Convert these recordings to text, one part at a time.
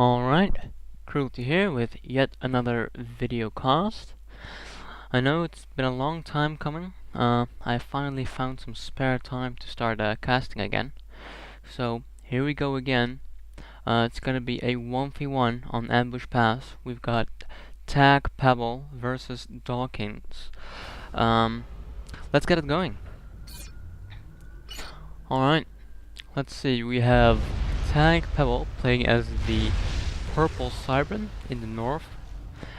Alright, Cruelty here with yet another VideoCast. I know it's been a long time coming. I finally found some spare time to start casting again. So here we go again. It's gonna be a 1v1 on AmbushPass. We've got Tag Pebble versus Dawkings. Let's get it going. Alright, let's see. We have Tag Pebble playing as the purple Cybran in the north,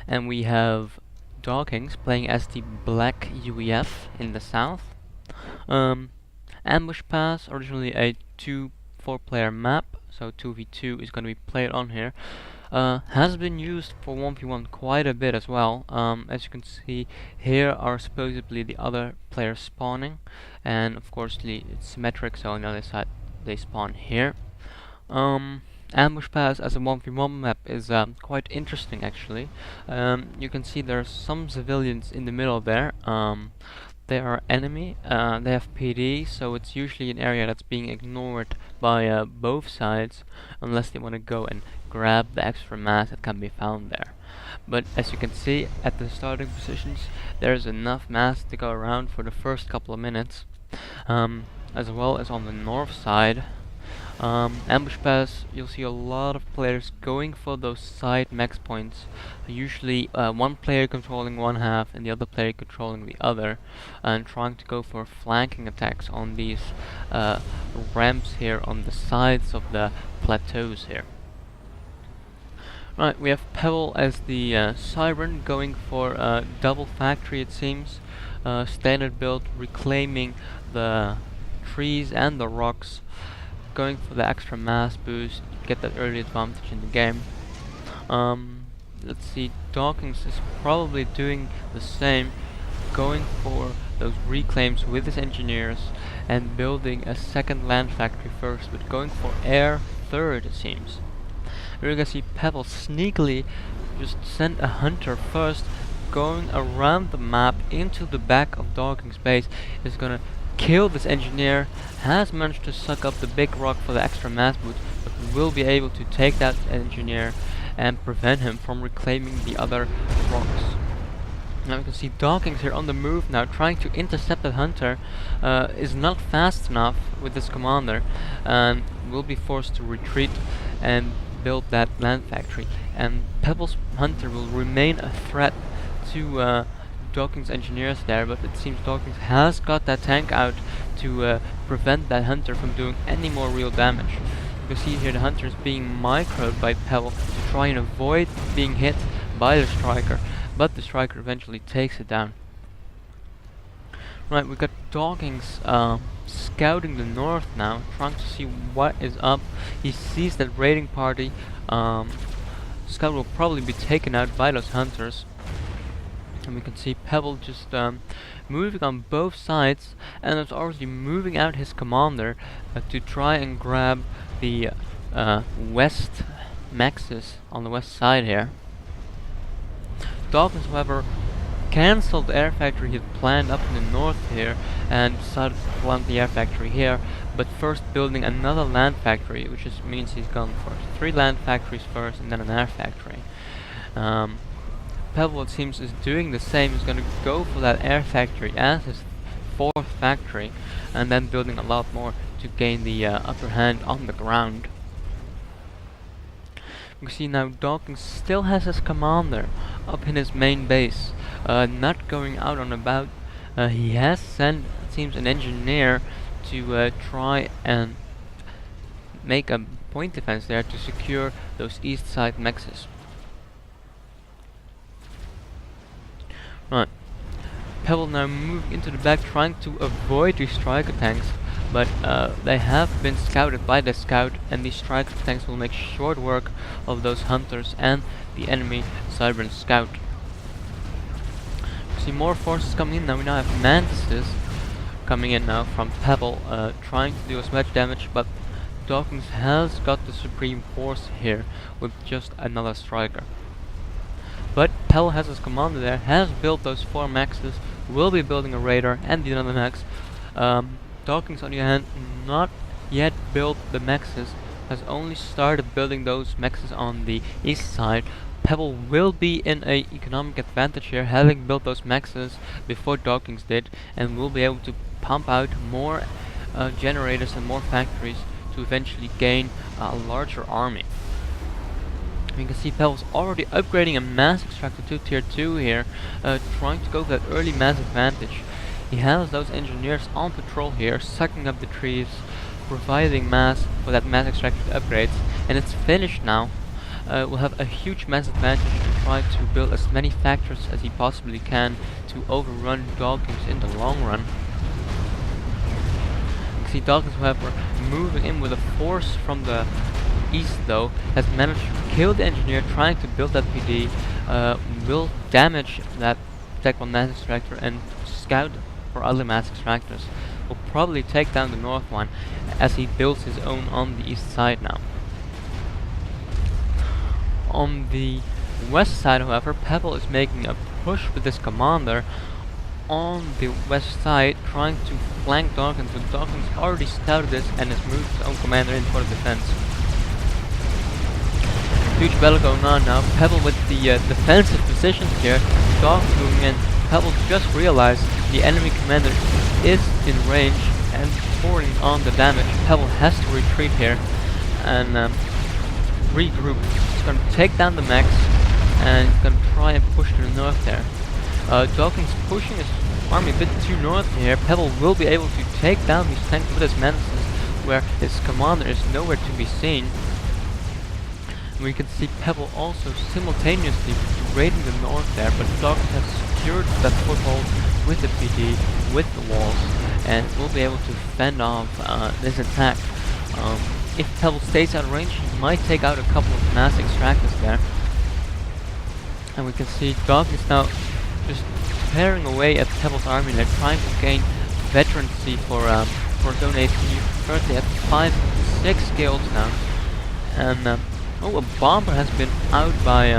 and we have Dawkings playing as the black UEF in the south. AmbushPass, originally a 2-4 player map, so 2v2 is going to be played on here. Has been used for 1v1 quite a bit as well. As you can see, here are supposedly the other players spawning, and of course it's symmetric, so on the other side they spawn here. AmbushPass as a 1v1 map is quite interesting actually. You can see there's some civilians in the middle there. They are enemy, they have PD, so it's usually an area that's being ignored by both sides unless they want to go and grab the extra mass that can be found there. But as you can see at the starting positions, there's enough mass to go around for the first couple of minutes. As well as on the north side. AmbushPass, you'll see a lot of players going for those side max points. Usually one player controlling one half and the other player controlling the other, and trying to go for flanking attacks on these ramps here on the sides of the plateaus here. Right, we have Pebble as the Cybran going for double factory, it seems. Standard build, reclaiming the trees and the rocks, going for the extra mass boost, get that early advantage in the game. Let's see, Dawkins is probably doing the same, going for those reclaims with his engineers and building a second land factory first, but going for air third it seems. We're gonna see Pebble sneakily just send a hunter first, going around the map into the back of Dawkins' base, is gonna kill this engineer, has managed to suck up the big rock for the extra mass boost, but will be able to take that engineer and prevent him from reclaiming the other rocks. Now you can see Dawkins here on the move now, trying to intercept that hunter, is not fast enough with this commander, and will be forced to retreat and build that land factory. And Pebble's hunter will remain a threat to Dawkins' engineers there, but it seems Dawkins has got that tank out to prevent that hunter from doing any more real damage. You can see here the hunter is being microed by Pebble to try and avoid being hit by the striker, but the striker eventually takes it down. Right, we got Dawkins scouting the north now, trying to see what is up. He sees that raiding party. Scout will probably be taken out by those hunters. And we can see Pebble just moving on both sides, and is already moving out his commander to try and grab the west maxes on the west side here. Dawkins, however, cancelled the air factory he had planned up in the north here and decided to plant the air factory here, but first building another land factory, which means he's gone for 3 land factories first and then an air factory. Pebble, it seems, is doing the same. He's going to go for that air factory as his 4th factory, and then building a lot more to gain the upper hand on the ground. You can see now Dawkins still has his commander up in his main base, not going out on about. He has sent, it seems, an engineer to try and make a point defense there to secure those east side mexes. Right, Pebble now moving into the back, trying to avoid these striker tanks, but they have been scouted by the scout, and these striker tanks will make short work of those hunters and the enemy Cybran scout. You see more forces coming in now. We now have mantises coming in now from Pebble, trying to do as much damage, but Dawkins has got the supreme force here with just another striker. But Pebble has his commander there, has built those 4 maxes, will be building a raider and the other max. Dawkins, on the other hand, not yet built the maxes has only started building those mexes on the east side. Pebble will be in a economic advantage here, having built those mexes before Dawkings did, and will be able to pump out more generators and more factories to eventually gain a larger army. You can see Pebble's already upgrading a mass extractor to tier 2 here, trying to go for that early mass advantage. He has those engineers on patrol here, sucking up the trees, providing mass for that mass extractor upgrades, and it's finished now. Will have a huge mass advantage to try to build as many factories as he possibly can to overrun Dawkins in the long run. You can see Dawkins, however, moving in with a force from the east though, has managed to kill the engineer trying to build that PD, will damage that Tech 1 mass extractor and scout for other mass extractors. Will probably take down the north one as he builds his own on the east side now. On the west side, however, Pebble is making a push with his commander on the west side, trying to flank Dawkins, but Dawkins already scouted this and has moved his own commander in for the defense. Huge battle going on now. Pebble with the defensive positions here. Dawkins moving in. Pebble just realized the enemy commander is in range and pouring on the damage. Pebble has to retreat here and regroup. He's going to take down the mechs and he's going to try and push to the north there. Dawkins pushing his army a bit too north here. Pebble will be able to take down these tanks with his menaces, where his commander is nowhere to be seen. We can see Pebble also simultaneously raiding the north there, but Dawkins has secured that foothold with the PD, with the walls, and will be able to fend off this attack. If Pebble stays out of range, he might take out a couple of mass extractors there. And we can see Dawkins now just tearing away at Pebble's army. They're trying to gain veterancy for donating. Currently at 5-6 guilds now. And oh, a bomber has been out by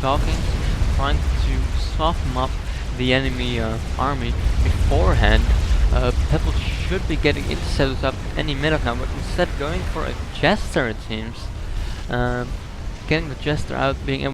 Dawkins, trying to soften up the enemy army beforehand. Pebble should be getting interceptors up any minute now, but instead going for a Jester, it seems. Getting the Jester out, being able